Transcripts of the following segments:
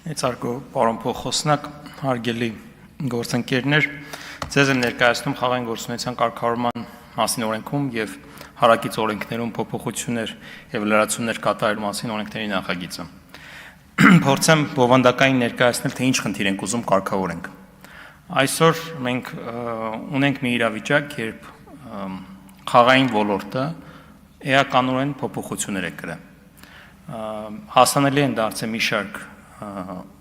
Մեծարգո պարոն փոխոսնակ, հարգելի գործընկերներ, ձեզ եմ ներկայացնում խաղային գործունեության կարգավորման մասին օրենքում եւ հարակից օրենքներում փոփոխություններ եւ լրացումներ կատարելու մասին օրենքների նախագիծը։ Փորձեմ բովանդակային ներկայացնել, թե ինչ խնդիր ենք ուզում կարգավորենք։ Այսօր մենք ունենք մի իրավիճակ, երբ խաղային ոլորտը էականորեն փոփոխություններ է կրել։ Հասանելի են դարձել մի շարք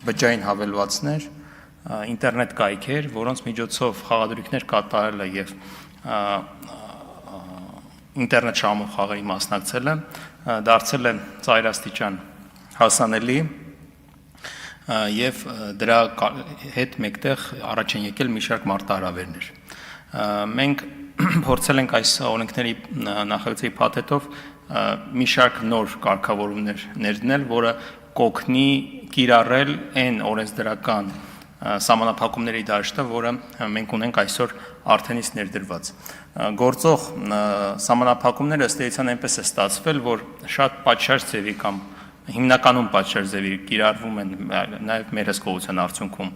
բջջային հավելվածներ, ինտերնետ կայքեր, որոնց միջոցով խաղադրույքներ կատարելը եւ ինտերնետ շահումով խաղերի մասնակցելը դարձել է ծայրաստիճան հասանելի եւ դրա հետ մեկտեղ առաջ են եկել մի շարք մարտահրավերներ։ Մենք փորձել ենք այս օրենքների նախագծի փաթեթով մի շարք նոր կարգավորումներ ներդնել, որը կօգնի կիրառել այն օրենսդրական սահմանափակումների դաշտը, որը մենք ունենք այսօր արդեն իսկ ներդրված։ Գործող սահմանափակումները ըստ էության այնպես է ստացվել, որ շատ պատշաճ ձևի կամ հիմնականում պատշաճ ձևի կիրառվում են նաև մեր հսկողության արդյունքում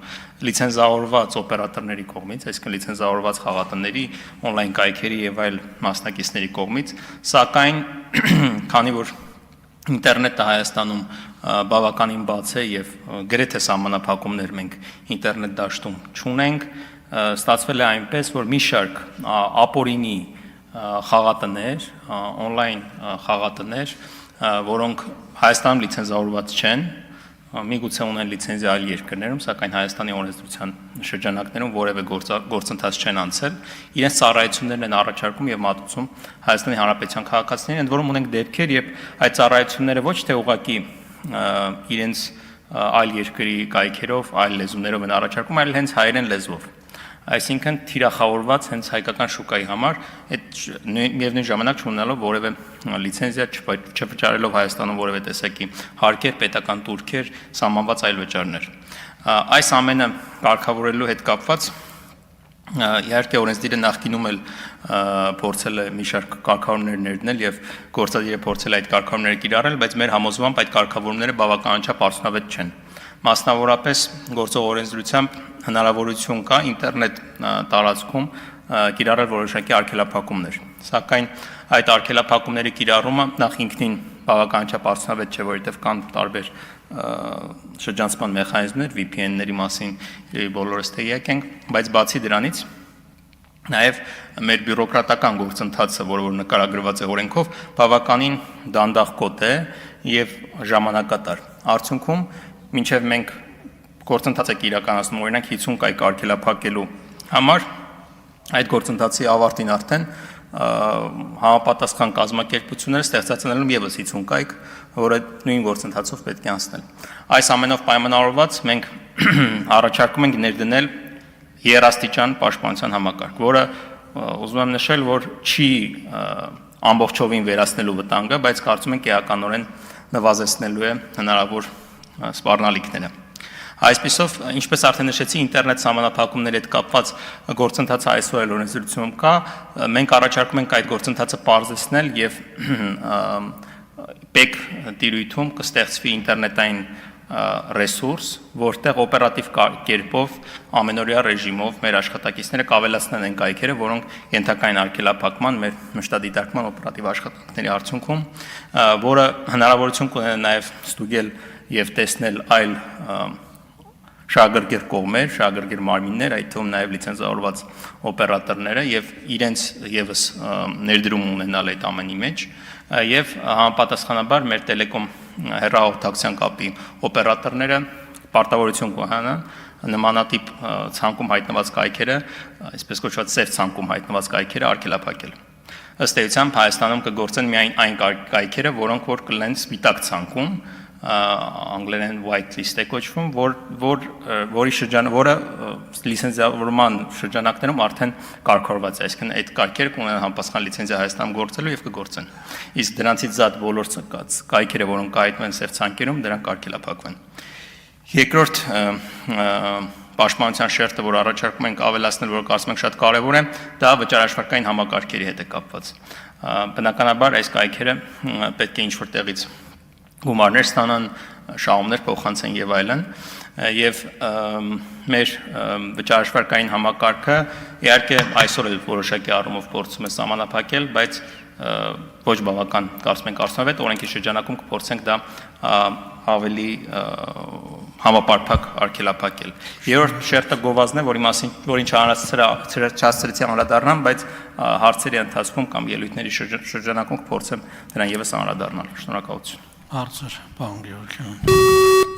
լիցենզավորված օպերատորների կողմից, այսինքն լիցենզավորված խաղատների, on-line կայքերի եւ այլ մասնակիցների կողմից, սակայն քանի որ ինտերնետը Հայաստանում բավականին բաց է եւ գրեթե սահմանափակումներ մենք ինտերնետ դաշտում չունենք, ստացվել է այնպես, որ մի շարք ապօրինի խաղատներ, on-line խաղատներ, որոնք Հայաստանում լիցենզավորված չեն, միգուցե ունեն լիցենզիա այլ երկրներում, սակայն Հայաստանի օրենսդրության շրջանակներում որևէ գործընթաց չեն անցել, իրենց ծառայություններն են առաջարկում եւ մատուցում Հայաստանի Հանրապետության քաղաքացիներին, ընդ որում ունենք դեպքեր, երբ այդ ծառայությունները ոչ թե ուղղակի իրենց այլ երկրի կայքերով, այլ լեզուներով են առաջարկում, այլ հենց հայերեն լեզվով։ Այսինքն թիրախավորված հենց հայկական շուկայի համար այդ միևնույն ժամանակ չունենալով որևէ լիցենզիա, չվճարելով Հայաստանում որևէ տեսակի հարկեր, պետական տուրքեր, սահմանված այլ վճարներ։ Այս ամենը կարգավորելու հետ կապված իհարկե օրենսդիրը նախկինում էլ փորձել է մի շարք կարգավորումներ ներդնել եւ գործադիրը փորձել է այդ կարգավորումները կիրառել, բայց մեր համոզմամբ այդ կարգավորումները բավականաչափ արդյունավետ չեն։ Մասնավորապես գործող օրենսդրությամբ հնարավորություն կա ինտերնետ տարածքում կիրառել որոշակի արգելափակումներ, սակայն այդ արգելափակումների կիրառումը նախ ինքնին բավականաչափ արդյունավետ չէ, որովհետև կան տարբեր շրջանցման մեխանիզմներ, VPN-ների մասին բոլորս տեղյակ ենք, բայց բացի դրանից նաև մեր բյուրոկրատական գործընթացը, որը նկարագրված է օրենքով, բավականին դանդաղկոտ է եւ ժամանակատար։ Արդյունքում մինչև մենք գործընթաց եք իրականացնում օրինակ 50 կայք արգելափակելու համար, այդ գործընթացի ավարտին արդեն համապատասխան կազմակերպությունները ստեղծացնելու եւս 50 կայք, որը նույն գործընթացով պետք է անցնել։ Այս ամենով պայմանավորված մենք առաջարկում ենք ներդնել երաստիճան պաշտպանության համակարգ, որը ուզում եմ նշել, որ չի ամբողջովին վերացնելու վտանգը, բայց կարծում ենք էականորեն նվազեցնելու է հնարավոր սպառնալիքները։ Այսպիսով, ինչպես արդեն նշեցի, ինտերնետ սահմանափակումների հետ կապված գործընթացը այսօր էլ օրենսդրությունում կա, մենք առաջարկում ենք այդ գործընթացը պարզեցնել եւ PEC տիրույթում կստեղծվի ինտերնետային ռեսուրս, որտեղ օպերատիվ կերպով ամենօրյա ռեժիմով մեր աշխատակիցները կավելացնեն այն կայքերը, որոնք ենթակա են արգելափակման մեր մշտադիտարկման օպերատիվ աշխատանքների արդյունքում, որը հնարավորություն կունենա նաեւ ստուգել եւ տեսնել այլ շահագրգիռ կողմեր, շահագրգիռ մարմիններ, այդ թվում նաև լիցենզավորված օպերատորները եւ իրենց եւս ներդրում ունենալ այդ ամենի մեջ եւ համապատասխանաբար մեր տելեկոմ հեռահաղորդակցության կապի օպերատորները պարտավորություն կունենան նմանատիպ ցանկում հայտնված կայքերը, այսպես կոչված սև ցանկում հայտնված կայքերը արգելափակել։ Ըստ էության Հայաստանում կգործեն միայն այն կայքերը, որոնք որ կլինեն սպիտակ ցանկում, անգլերեն white list է կոչվում, որը լիցենզավորման շրջանակներում արդեն կարգավորված է, այսինքն այդ կայքերը կունենան համապատասխան լիցենզիա Հայաստանում գործելու եւ կգործեն։ Իսկ դրանցից զատ բոլոր կայքերը, որոնք հայտնվում են սև ցանկերում, դրանք արգելափակվեն։ Երկրորդ պաշտպանության շերտը, որ առաջարկում ենք ավելացնել, որ կարծում ենք շատ կարևոր է, դա վճարաշվարկային համակարգերի հետ է կապված։ Բնականաբար այս կայքերը պետք է ինչ-որ տեղից գումարներ ստանան, շահումներ փոխանցեն եւ այլն, եւ մեր վճարաշվարկային համակարգը իհարկե այսօր էլ որոշակի առումով փորձում է սահմանափակել, բայց ոչ բավական կարծում ենք արդյունավետ օրենքի շրջանակում կփորձենք դա ավելի համապարփակ արգելափակել։ Երրորդ շերտը գովազդն է, որին չհասցրեցի անդրադառնամ, բայց հարցերի ընթացքում կամ ելույթների շրջանակում կփորձեմ դրան եւս անդրադառնալ։ Շնորհակալություն։ Հարցեր, պարոն Գևորգյան։